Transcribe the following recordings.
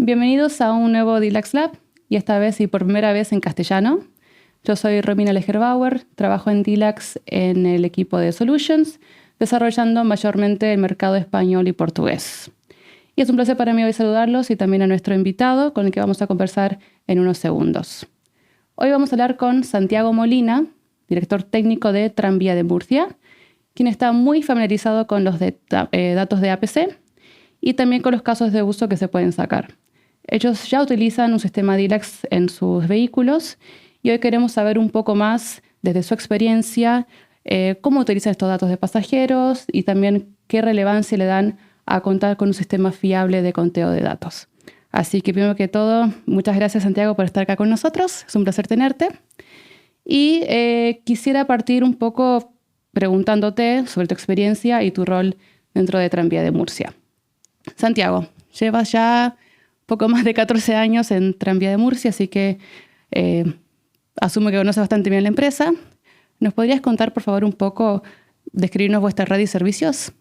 Bienvenidos a un nuevo Dilax Lab, y esta vez y por primera vez en castellano. Yo soy Romina Legerbauer, trabajo en Dilax en el equipo de Solutions, desarrollando mayormente el mercado español y portugués. Y es un placer para mí hoy saludarlos y también a nuestro invitado, con el que vamos a conversar en unos segundos. Hoy vamos a hablar con Santiago Molina, director técnico de Tranvía de Murcia, quien está muy familiarizado con los datos de APC y también con los casos de uso que se pueden sacar. Ellos ya utilizan un sistema Dilax en sus vehículos y hoy queremos saber un poco más, desde su experiencia, cómo utilizan estos datos de pasajeros y también qué relevancia le dan a contar con un sistema fiable de conteo de datos. Así que primero que todo, muchas gracias, Santiago, por estar acá con nosotros. Es un placer tenerte. Y quisiera partir un poco preguntándote sobre tu experiencia y tu rol dentro de Tranvía de Murcia. Santiago, llevas ya poco más de 14 años en Tranvía de Murcia, así que asumo que conoces bastante bien la empresa. ¿Nos podrías contar, por favor, un poco, describirnos vuestra red y servicios?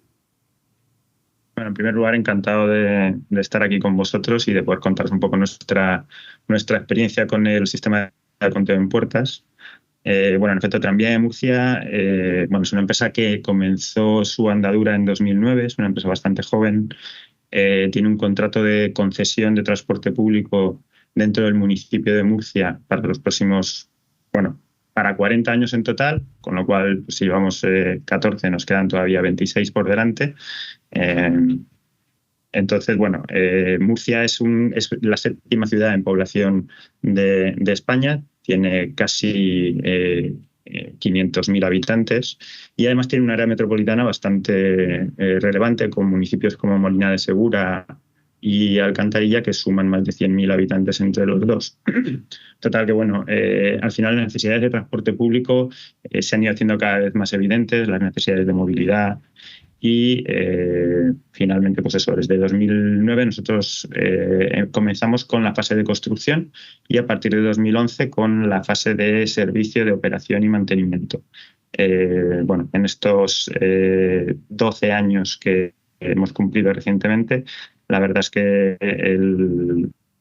Bueno, en primer lugar, encantado de estar aquí con vosotros y de poder contaros un poco nuestra experiencia con el sistema de conteo en puertas. Bueno, en efecto, Tranvía de Murcia es una empresa que comenzó su andadura en 2009, es una empresa bastante joven. Tiene un contrato de concesión de transporte público dentro del municipio de Murcia para los próximos, para 40 años en total, con lo cual, pues, si llevamos 14, nos quedan todavía 26 por delante. Entonces, Murcia es la séptima ciudad en población de España, tiene casi 500.000 habitantes y además tiene un área metropolitana bastante relevante, con municipios como Molina de Segura y Alcantarilla, que suman más de 100.000 habitantes entre los dos. Total que, al final las necesidades de transporte público se han ido haciendo cada vez más evidentes, las necesidades de movilidad. Y finalmente, pues eso, desde 2009 nosotros comenzamos con la fase de construcción y a partir de 2011 con la fase de servicio de operación y mantenimiento. En estos 12 años que hemos cumplido recientemente, la verdad es que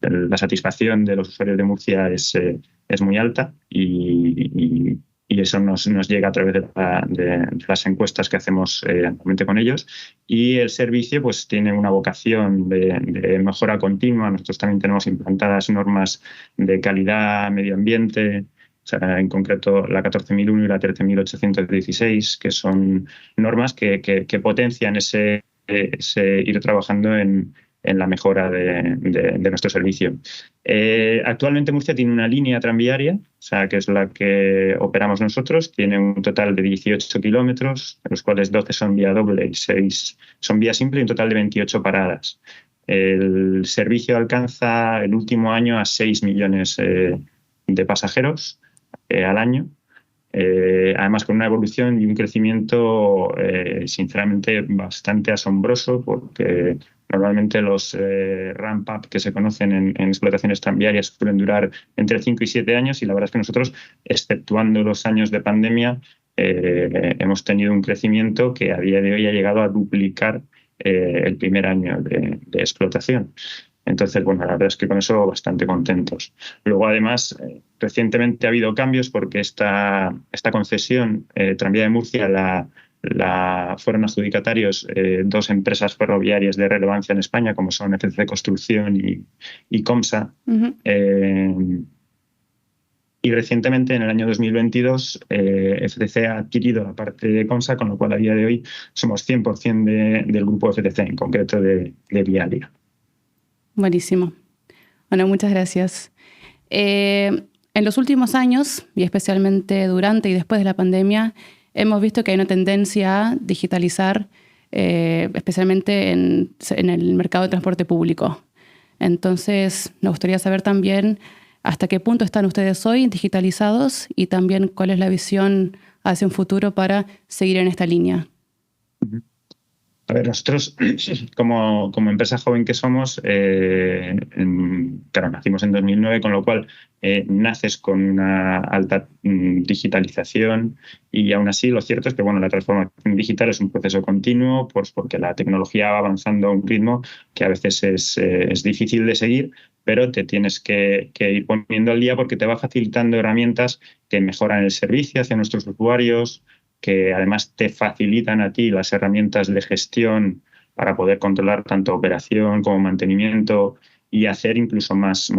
la satisfacción de los usuarios de Murcia es muy alta y eso nos llega a través de las encuestas que hacemos anualmente con ellos. Y el servicio pues tiene una vocación de mejora continua. Nosotros también tenemos implantadas normas de calidad, medio ambiente, o sea, en concreto la 14.001 y la 13.816, que son normas que potencian ese ir trabajando en la mejora de nuestro servicio. Actualmente Murcia tiene una línea tranviaria, o sea, que es la que operamos nosotros. Tiene un total de 18 kilómetros, de los cuales 12 son vía doble y 6 son vía simple, y un total de 28 paradas. El servicio alcanza el último año a 6 millones de pasajeros al año. Además, con una evolución y un crecimiento sinceramente bastante asombroso, porque normalmente los ramp-up que se conocen en explotaciones tranviarias suelen durar entre 5 y 7 años, y la verdad es que nosotros, exceptuando los años de pandemia, hemos tenido un crecimiento que a día de hoy ha llegado a duplicar el primer año de explotación. Entonces, la verdad es que con eso bastante contentos. Luego, además, recientemente ha habido cambios porque esta concesión, Tranvía de Murcia, fueron adjudicatarios dos empresas ferroviarias de relevancia en España, como son FCC Construcción y Comsa. Uh-huh. Y recientemente, en el año 2022, FCC ha adquirido la parte de Comsa, con lo cual a día de hoy somos 100% del grupo FCC, en concreto de Vialia. Buenísimo. Bueno, muchas gracias. En los últimos años, y especialmente durante y después de la pandemia, hemos visto que hay una tendencia a digitalizar, especialmente en el mercado de transporte público. Entonces, nos gustaría saber también hasta qué punto están ustedes hoy digitalizados y también cuál es la visión hacia un futuro para seguir en esta línea. A ver, nosotros como empresa joven que somos, claro, nacimos en 2009, con lo cual naces con una alta digitalización y aún así lo cierto es que bueno, la transformación digital es un proceso continuo pues porque la tecnología va avanzando a un ritmo que a veces es difícil de seguir, pero te tienes que ir poniendo al día porque te va facilitando herramientas que mejoran el servicio hacia nuestros usuarios, que además te facilitan a ti las herramientas de gestión para poder controlar tanto operación como mantenimiento y hacer incluso más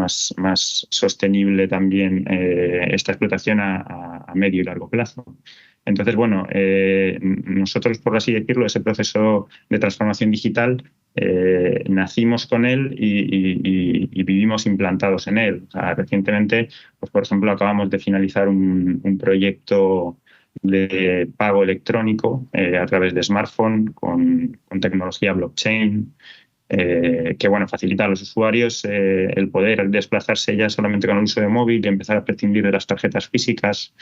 sostenible también esta explotación a medio y largo plazo. Entonces, bueno, nosotros, por así decirlo, ese proceso de transformación digital, nacimos con él y vivimos implantados en él. O sea, recientemente, pues, por ejemplo, acabamos de finalizar un proyecto de pago electrónico a través de smartphone con tecnología blockchain, que bueno, facilita a los usuarios el poder desplazarse ya solamente con el uso de móvil y empezar a prescindir de las tarjetas físicas.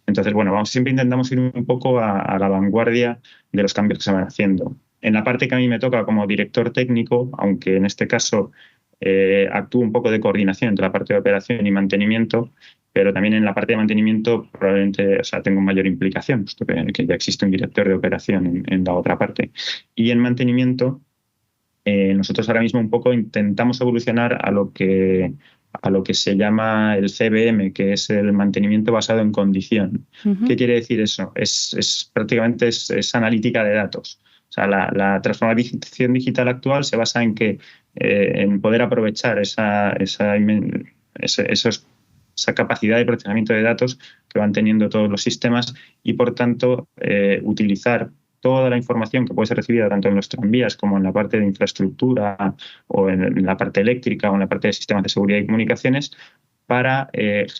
Entonces, bueno, siempre intentamos ir un poco a la vanguardia de los cambios que se van haciendo. En la parte que a mí me toca como director técnico, aunque en este caso actúo un poco de coordinación entre la parte de operación y mantenimiento, pero también en la parte de mantenimiento probablemente, o sea, tengo mayor implicación, puesto que ya existe un director de operación en la otra parte. Y en mantenimiento, nosotros ahora mismo un poco intentamos evolucionar a lo que se llama el CBM, que es el mantenimiento basado en condición. Uh-huh. ¿Qué quiere decir eso? Prácticamente es analítica de datos. O sea, la transformación digital actual se basa en en poder aprovechar esa capacidad de procesamiento de datos que van teniendo todos los sistemas y, por tanto, utilizar toda la información que puede ser recibida tanto en los tranvías como en la parte de infraestructura o en la parte eléctrica o en la parte de sistemas de seguridad y comunicaciones para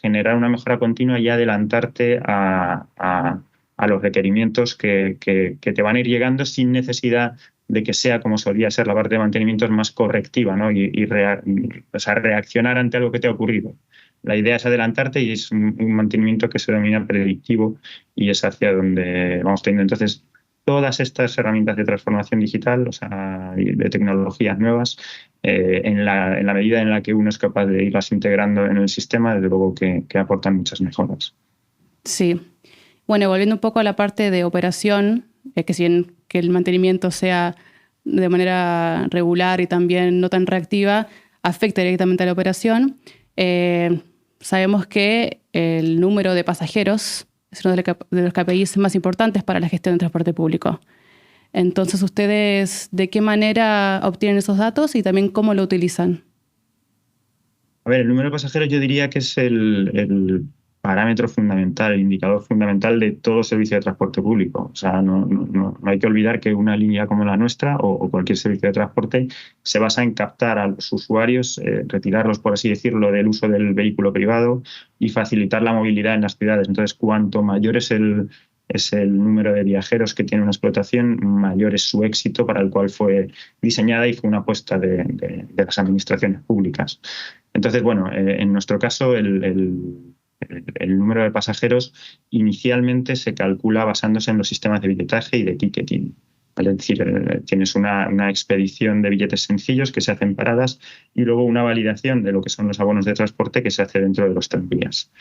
generar una mejora continua y adelantarte a los requerimientos que te van a ir llegando sin necesidad de que sea, como solía ser la parte de mantenimientos, más correctiva, ¿no? O sea, reaccionar ante algo que te ha ocurrido. La idea es adelantarte y es un mantenimiento que se denomina predictivo y es hacia donde vamos teniendo. Entonces, todas estas herramientas de transformación digital, o sea, de tecnologías nuevas, en la medida en la que uno es capaz de irlas integrando en el sistema, desde luego que aportan muchas mejoras. Sí. Bueno, volviendo un poco a la parte de operación, que si bien que el mantenimiento sea de manera regular y también no tan reactiva, afecta directamente a la operación. Sabemos que el número de pasajeros es uno de los KPIs más importantes para la gestión del transporte público. Entonces, ¿ustedes de qué manera obtienen esos datos y también cómo lo utilizan? A ver, el número de pasajeros yo diría que es el parámetro fundamental, el indicador fundamental de todo servicio de transporte público. O sea, no hay que olvidar que una línea como la nuestra o cualquier servicio de transporte se basa en captar a los usuarios, retirarlos, por así decirlo, del uso del vehículo privado y facilitar la movilidad en las ciudades. Entonces, cuanto mayor es el número de viajeros que tiene una explotación, mayor es su éxito para el cual fue diseñada y fue una apuesta de las administraciones públicas. Entonces, bueno, en nuestro caso, el número de pasajeros inicialmente se calcula basándose en los sistemas de billetaje y de ticketing. ¿Vale? Es decir, tienes una expedición de billetes sencillos que se hacen paradas y luego una validación de lo que son los abonos de transporte que se hace dentro de los tranvías.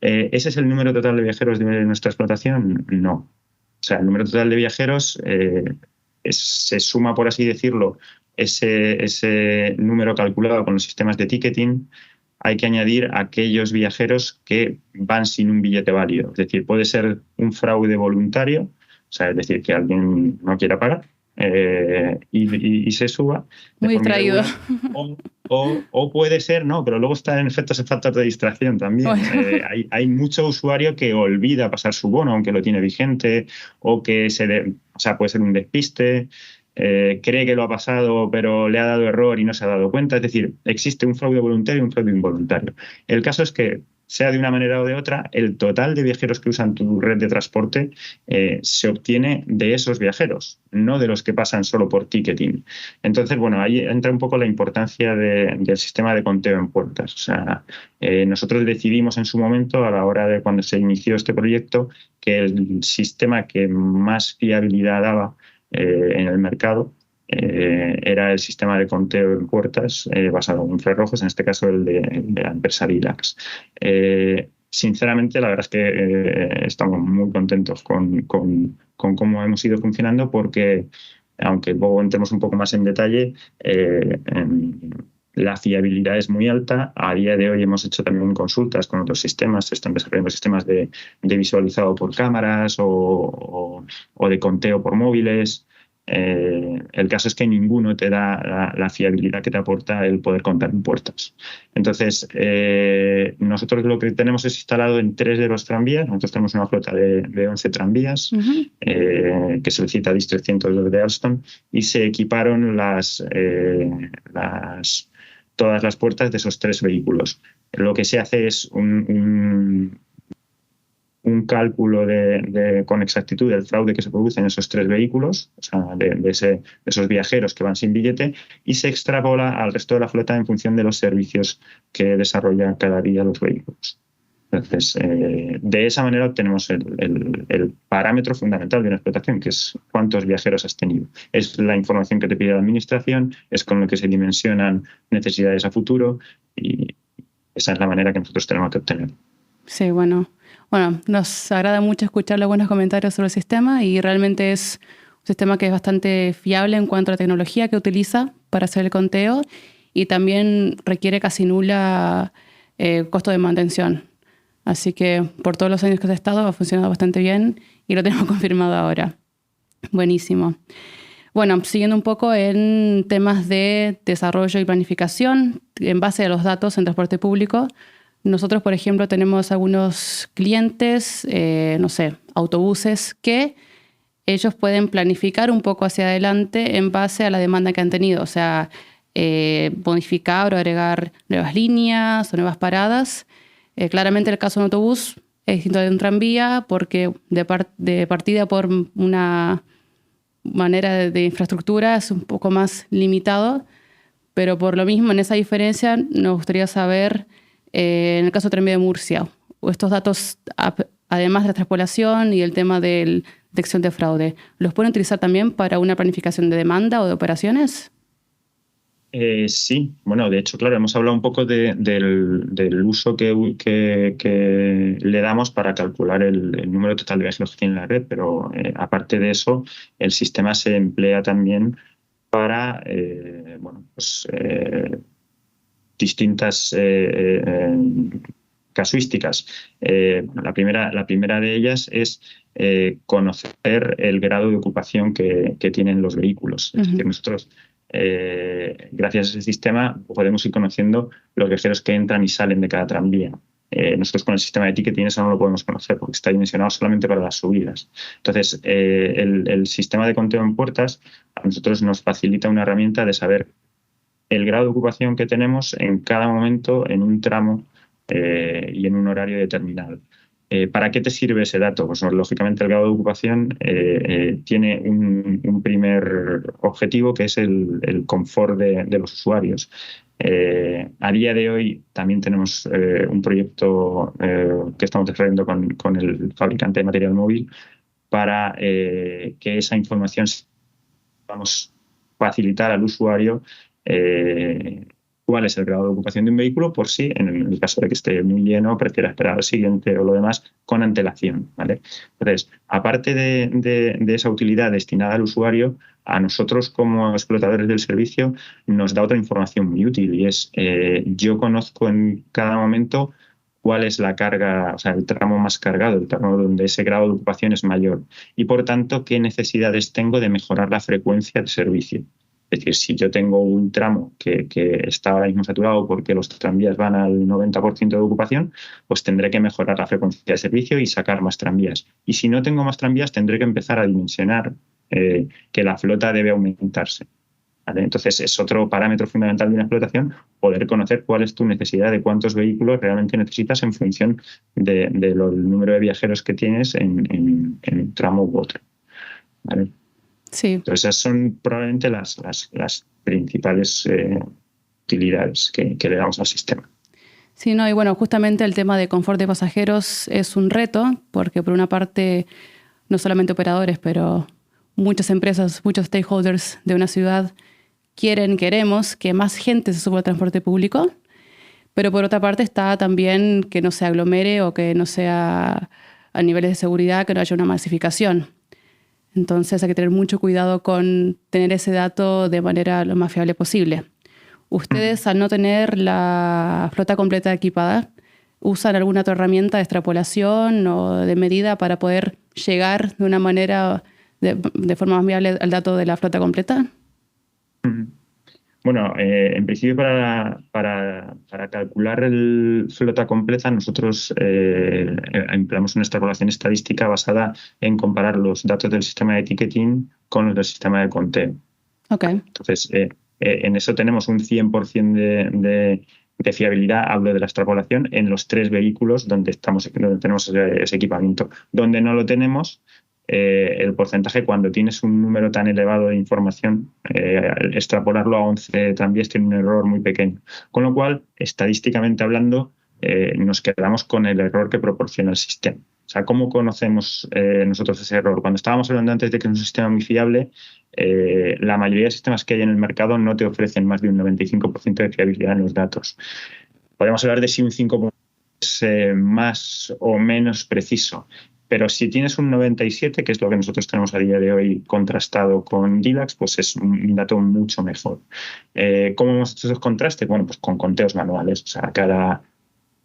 ¿Ese es el número total de viajeros de nuestra explotación? No. O sea, el número total de viajeros se suma, por así decirlo, ese número calculado con los sistemas de ticketing. Hay que añadir aquellos viajeros que van sin un billete válido. Es decir, puede ser un fraude voluntario, o sea, es decir, que alguien no quiera pagar y se suba. Muy distraído. O puede ser, no, pero luego está en efecto ese factor de distracción también. Bueno. Hay mucho usuario que olvida pasar su bono, aunque lo tiene vigente, o que o sea, puede ser un despiste. Cree que lo ha pasado, pero le ha dado error y no se ha dado cuenta. Es decir, existe un fraude voluntario y un fraude involuntario. El caso es que, sea de una manera o de otra, el total de viajeros que usan tu red de transporte se obtiene de esos viajeros, no de los que pasan solo por ticketing. Entonces, bueno, ahí entra un poco la importancia del sistema de conteo en puertas. O sea, nosotros decidimos en su momento, a la hora de cuando se inició este proyecto, que el sistema que más fiabilidad daba en el mercado era el sistema de conteo en puertas basado en infrarrojos, en este caso el de la empresa Dilax. Sinceramente, la verdad es que estamos muy contentos con cómo hemos ido funcionando porque, aunque luego entremos un poco más en detalle, la fiabilidad es muy alta. A día de hoy hemos hecho también consultas con otros sistemas. Se están desarrollando sistemas de visualizado por cámaras o de conteo por móviles. El caso es que ninguno te da la fiabilidad que te aporta el poder contar en puertas. Entonces, nosotros lo que tenemos es instalado en 3 de los tranvías. Nosotros tenemos una flota de 11 tranvías que solicita DIS 302 de Alstom, y se equiparon todas las puertas de esos 3 vehículos. Lo que se hace es un cálculo con exactitud del fraude que se produce en esos 3 vehículos, o sea, de esos viajeros que van sin billete, y se extrapola al resto de la flota en función de los servicios que desarrollan cada día los vehículos. Entonces, de esa manera obtenemos el parámetro fundamental de una explotación, que es cuántos viajeros has tenido. Es la información que te pide la administración, es con lo que se dimensionan necesidades a futuro, y esa es la manera que nosotros tenemos que obtener. Sí, bueno, nos agrada mucho escuchar los buenos comentarios sobre el sistema, y realmente es un sistema que es bastante fiable en cuanto a la tecnología que utiliza para hacer el conteo, y también requiere casi nula costo de mantención. Así que por todos los años que has estado ha funcionado bastante bien y lo tenemos confirmado ahora. Buenísimo. Bueno, siguiendo un poco en temas de desarrollo y planificación en base a los datos en transporte público, nosotros, por ejemplo, tenemos algunos clientes, autobuses, que ellos pueden planificar un poco hacia adelante en base a la demanda que han tenido. O sea, modificar o agregar nuevas líneas o nuevas paradas. Claramente el caso de un autobús es distinto de un tranvía porque de partida por una manera de infraestructura es un poco más limitado, pero por lo mismo en esa diferencia nos gustaría saber en el caso de Tranvía de Murcia, estos datos, además de la transpolación y el tema de detección de fraude, ¿los pueden utilizar también para una planificación de demanda o de operaciones? Sí, bueno, de hecho, claro, hemos hablado un poco del uso que le damos para calcular el número total de viajeros que tiene la red, pero aparte de eso, el sistema se emplea también para distintas casuísticas. La primera de ellas es conocer el grado de ocupación que tienen los vehículos. Es decir, nosotros, gracias a ese sistema, podemos ir conociendo los viajeros que entran y salen de cada tranvía. Nosotros con el sistema de ticketing eso no lo podemos conocer porque está dimensionado solamente para las subidas. Entonces, el sistema de conteo en puertas a nosotros nos facilita una herramienta de saber el grado de ocupación que tenemos en cada momento en un tramo y en un horario determinado. ¿Para qué te sirve ese dato? Pues lógicamente el grado de ocupación tiene un primer objetivo, que es el confort de los usuarios. A día de hoy también tenemos un proyecto que estamos desarrollando con el fabricante de material móvil para que esa información vamos a facilitar al usuario cuál es el grado de ocupación de un vehículo, por si en el caso de que esté muy lleno prefiera esperar al siguiente o lo demás con antelación, ¿vale? Entonces, aparte de esa utilidad destinada al usuario, a nosotros como explotadores del servicio nos da otra información muy útil, y es yo conozco en cada momento cuál es la carga, o sea, el tramo más cargado, el tramo donde ese grado de ocupación es mayor, y por tanto qué necesidades tengo de mejorar la frecuencia de servicio. Es decir, si yo tengo un tramo que está ahora mismo saturado porque los tranvías van al 90% de ocupación, pues tendré que mejorar la frecuencia de servicio y sacar más tranvías. Y si no tengo más tranvías, tendré que empezar a dimensionar que la flota debe aumentarse. ¿Vale? Entonces, es otro parámetro fundamental de una explotación, poder conocer cuál es tu necesidad de cuántos vehículos realmente necesitas en función del número de viajeros que tienes en un tramo u otro. ¿Vale? Sí. Entonces, esas son probablemente las principales utilidades que le damos al sistema. Sí, no, y bueno, justamente el tema de confort de pasajeros es un reto, porque por una parte, no solamente operadores, pero muchas empresas, muchos stakeholders de una ciudad queremos que más gente se suba al transporte público, pero por otra parte está también que no se aglomere o que no sea a niveles de seguridad, que no haya una masificación. Entonces hay que tener mucho cuidado con tener ese dato de manera lo más fiable posible. Ustedes, al no tener la flota completa equipada, ¿usan alguna otra herramienta de extrapolación o de medida para poder llegar de una manera, de forma más viable al dato de la flota completa? Bueno, en principio para calcular el flota completa nosotros empleamos una extrapolación estadística basada en comparar los datos del sistema de ticketing con los del sistema de conteo. Okay. Entonces, en eso tenemos un 100% de fiabilidad, hablo de la extrapolación, en los 3 vehículos donde tenemos ese equipamiento. Donde no lo tenemos, el porcentaje, cuando tienes un número tan elevado de información, extrapolarlo a 11 tranvías tiene un error muy pequeño. Con lo cual, estadísticamente hablando, nos quedamos con el error que proporciona el sistema. O sea, ¿cómo conocemos nosotros ese error? Cuando estábamos hablando antes de que es un sistema muy fiable, la mayoría de sistemas que hay en el mercado no te ofrecen más de un 95% de fiabilidad en los datos. Podemos hablar de si un 5% es más o menos preciso. Pero si tienes un 97, que es lo que nosotros tenemos a día de hoy contrastado con DILAX, pues es un dato mucho mejor. ¿Cómo hemos hecho esos contrastes? Bueno, pues con conteos manuales. O sea,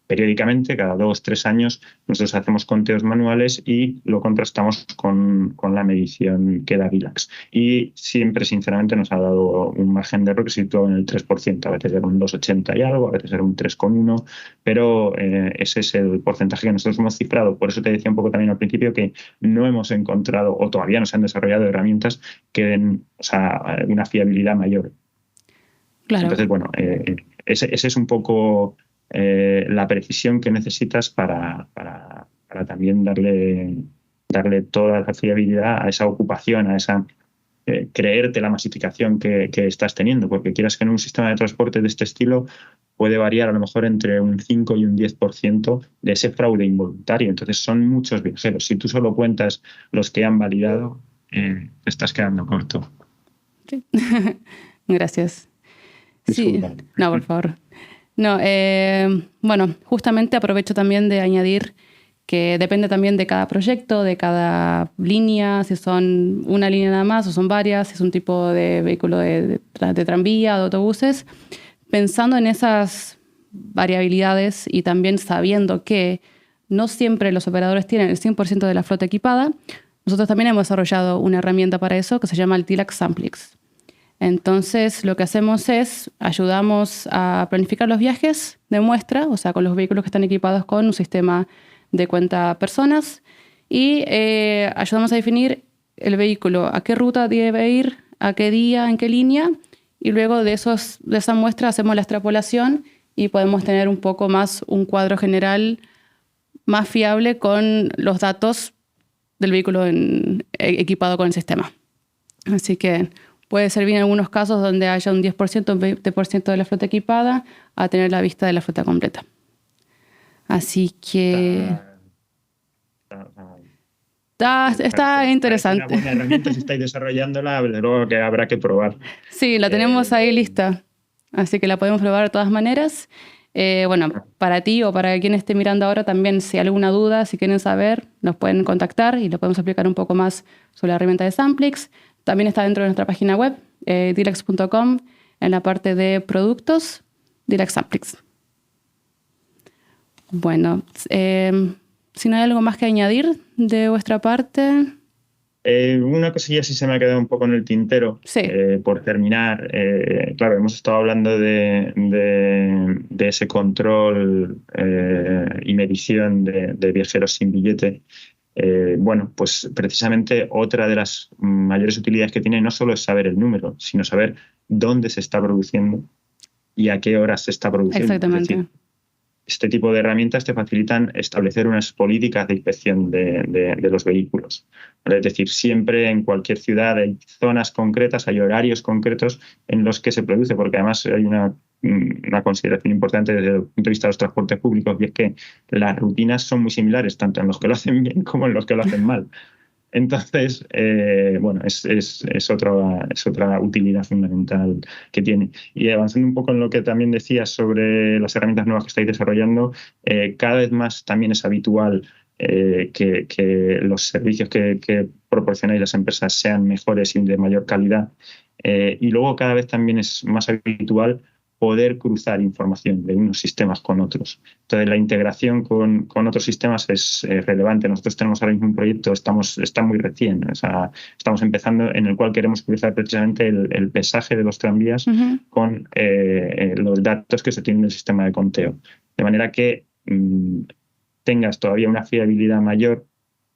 periódicamente, cada 2-3 años, nosotros hacemos conteos manuales y lo contrastamos con la medición que da DILAX. Y siempre, sinceramente, nos ha dado un margen de error que se sitúa en el 3%. A veces era un 2,80 y algo, a veces era un 3,1, pero ese es el porcentaje que nosotros hemos cifrado. Por eso te decía un poco también al principio que no hemos encontrado, o todavía no se han desarrollado herramientas que den, o sea, una fiabilidad mayor. Claro. Entonces, bueno, ese es un poco la precisión que necesitas para también darle toda la fiabilidad a esa ocupación, a esa creerte la masificación que estás teniendo, porque quieras que en un sistema de transporte de este estilo puede variar a lo mejor entre un 5 y un 10% de ese fraude involuntario. Entonces son muchos viajeros. Si tú solo cuentas los que han validado, te estás quedando corto. Sí. Gracias. Disculpa. Sí, no, por favor. No, bueno, justamente aprovecho también de añadir que depende también de cada proyecto, de cada línea, si son una línea nada más o son varias, si es un tipo de vehículo de tranvía, de autobuses. Pensando en esas variabilidades y también sabiendo que no siempre los operadores tienen el 100% de la flota equipada, nosotros también hemos desarrollado una herramienta para eso que se llama el DILAX Samplix. Entonces, lo que hacemos es ayudamos a planificar los viajes de muestra, o sea, con los vehículos que están equipados con un sistema de cuenta personas, y ayudamos a definir el vehículo, a qué ruta debe ir, a qué día, en qué línea, y luego de esa muestra hacemos la extrapolación y podemos tener un poco más un cuadro general más fiable con los datos del vehículo equipado con el sistema. Así que puede servir en algunos casos donde haya un 10%, un 20% de la flota equipada a tener la vista de la flota completa. Así que está interesante. Es una buena herramienta si estáis desarrollándola, luego que habrá que probar. Sí, la tenemos ahí lista, así que la podemos probar de todas maneras. Bueno, para ti o para quien esté mirando ahora también, si hay alguna duda, si quieren saber, nos pueden contactar y les podemos explicar un poco más sobre la herramienta de Samplix. También está dentro de nuestra página web, dilax.com, en la parte de productos, DILAX Samplix. Bueno, si no hay algo más que añadir de vuestra parte. Una cosilla sí se me ha quedado un poco en el tintero. Sí. Por terminar, claro, hemos estado hablando de ese control y medición de viajeros sin billete. Bueno, pues precisamente otra de las mayores utilidades que tiene no solo es saber el número, sino saber dónde se está produciendo y a qué horas se está produciendo. Exactamente. Es decir, este tipo de herramientas te facilitan establecer unas políticas de inspección de los vehículos. Es decir, siempre en cualquier ciudad hay zonas concretas, hay horarios concretos en los que se produce, porque además hay una consideración importante desde el punto de vista de los transportes públicos, y es que las rutinas son muy similares, tanto en los que lo hacen bien como en los que lo hacen mal. Entonces, bueno, es otra utilidad fundamental que tiene. Y avanzando un poco en lo que también decías sobre las herramientas nuevas que estáis desarrollando, cada vez más también es habitual que los servicios que proporcionáis las empresas sean mejores y de mayor calidad. Y luego cada vez también es más habitual poder cruzar información de unos sistemas con otros. Entonces, la integración con otros sistemas es relevante. Nosotros tenemos ahora mismo un proyecto, está muy recién, o sea, estamos empezando, en el cual queremos cruzar precisamente el pesaje de los tranvías con los datos que se tienen del sistema de conteo. De manera que tengas todavía una fiabilidad mayor,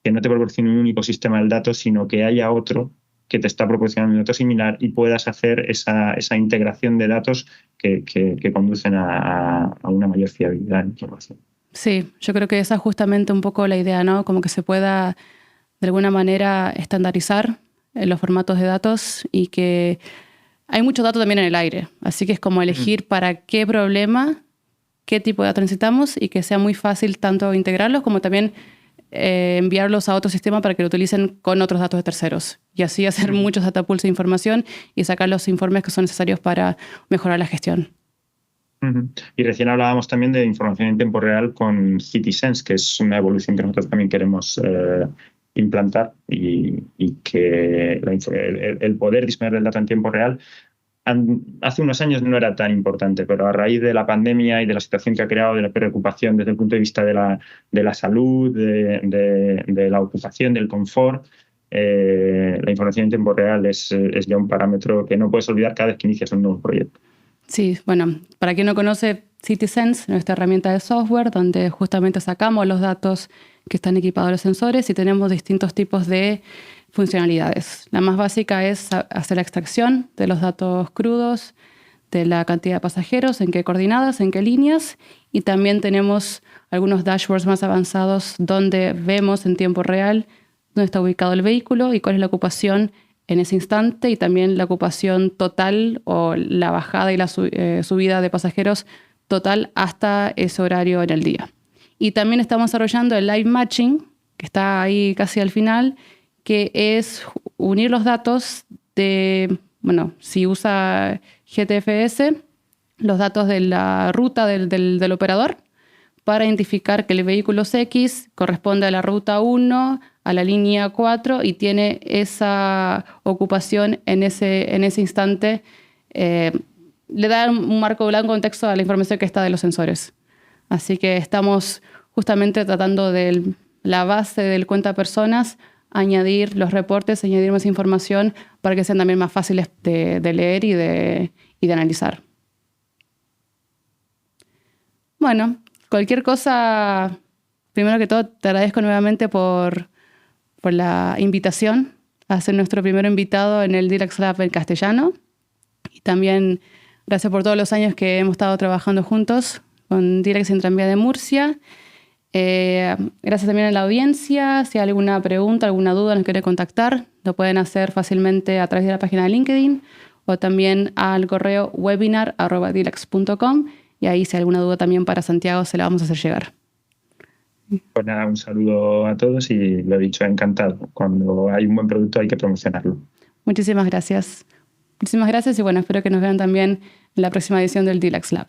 que no te proporcione un único sistema del dato, sino que haya otro que te está proporcionando un dato similar y puedas hacer esa integración de datos que conducen a una mayor fiabilidad en información. Sí, yo creo que esa es justamente un poco la idea, ¿no? Como que se pueda de alguna manera estandarizar los formatos de datos y que hay mucho dato también en el aire, así que es como elegir para qué problema, qué tipo de datos necesitamos y que sea muy fácil tanto integrarlos como también enviarlos a otro sistema para que lo utilicen con otros datos de terceros y así hacer muchos data pools de información y sacar los informes que son necesarios para mejorar la gestión. Y recién hablábamos también de información en tiempo real con Citizense, que es una evolución que nosotros también queremos implantar y que el poder disponer del dato en tiempo real hace unos años no era tan importante, pero a raíz de la pandemia y de la situación que ha creado, de la preocupación desde el punto de vista de la salud, de la ocupación, del confort, la información en tiempo real es ya un parámetro que no puedes olvidar cada vez que inicias un nuevo proyecto. Sí, bueno, para quien no conoce Citizense, nuestra herramienta de software, donde justamente sacamos los datos que están equipados los sensores y tenemos distintos tipos de funcionalidades. La más básica es hacer la extracción de los datos crudos, de la cantidad de pasajeros, en qué coordenadas, en qué líneas, y también tenemos algunos dashboards más avanzados donde vemos en tiempo real dónde está ubicado el vehículo y cuál es la ocupación en ese instante y también la ocupación total o la bajada y la subida de pasajeros total hasta ese horario en el día. Y también estamos desarrollando el live matching, que está ahí casi al final, que es unir los datos de, bueno, si usa GTFS, los datos de la ruta del operador para identificar que el vehículo X corresponde a la ruta 1, a la línea 4 y tiene esa ocupación en ese instante. Le da un marco blanco, un texto a la información que está de los sensores. Así que estamos justamente tratando de la base del cuenta personas, añadir los reportes, añadir más información para que sean también más fáciles de leer y de analizar. Bueno, cualquier cosa, primero que todo, te agradezco nuevamente por la invitación a ser nuestro primer invitado en el Dilax Lab en castellano. Y también gracias por todos los años que hemos estado trabajando juntos con Dilax en Tranvía de Murcia. Gracias también a la audiencia. Si hay alguna pregunta, alguna duda, nos quiere contactar, lo pueden hacer fácilmente a través de la página de LinkedIn o también al correo webinar@dilax.com y ahí si hay alguna duda también para Santiago se la vamos a hacer llegar. Pues nada, un saludo a todos y lo dicho, encantado. Cuando hay un buen producto hay que promocionarlo. Muchísimas gracias. Muchísimas gracias y bueno, espero que nos vean también en la próxima edición del Dilax Lab.